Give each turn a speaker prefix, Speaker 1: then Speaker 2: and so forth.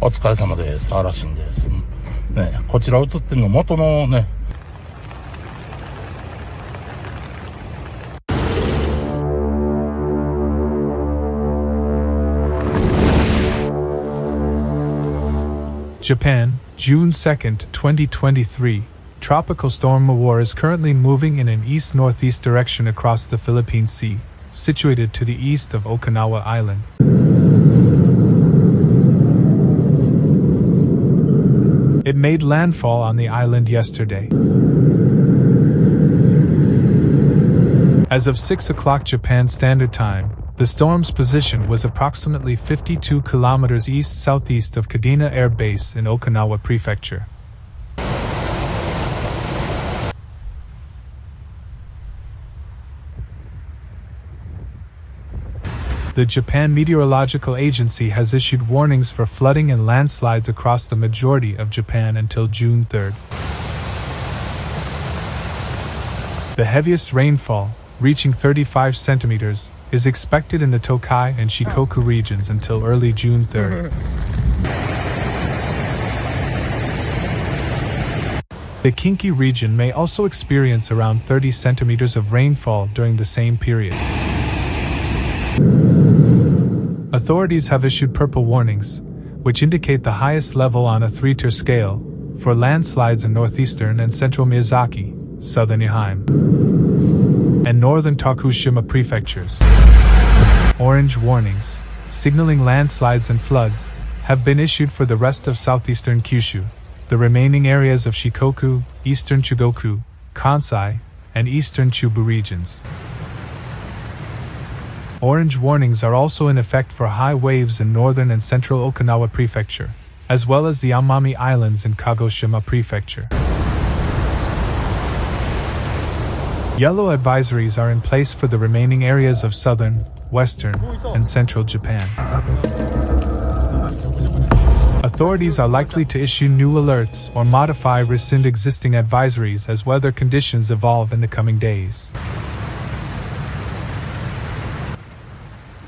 Speaker 1: お疲れ様です。嵐んです。ね、こちら映ってるの元のね、
Speaker 2: Japan, June 2nd, 2023. Tropical Storm Mawar is currently moving in an east-northeast direction across the Philippine Sea, situated to the east of Okinawa Island. It made landfall on the island yesterday. As of 6 o'clock Japan Standard Time, the storm's position was approximately 52 kilometers east-southeast of Kadena Air Base in Okinawa Prefecture. The Japan Meteorological Agency has issued warnings for flooding and landslides across the majority of Japan until June 3rd. The heaviest rainfall, reaching 35 centimeters, is expected in the Tokai and Shikoku regions until early June 3rd. The Kinki region may also experience around 30 centimeters of rainfall during the same period. Authorities have issued purple warnings, which indicate the highest level on a 3-tier scale, for landslides in northeastern and central Miyazaki, southern Ehime, and northern Tokushima prefectures. Orange warnings, signaling landslides and floods, have been issued for the rest of southeastern Kyushu, the remaining areas of Shikoku, eastern Chugoku, Kansai, and eastern Chubu regions. Orange warnings are also in effect for high waves in northern and central Okinawa Prefecture, as well as the Amami Islands in Kagoshima Prefecture. Yellow advisories are in place for the remaining areas of southern, western, and central Japan. Authorities are likely to issue new alerts or modify rescind existing advisories as weather conditions evolve in the coming days.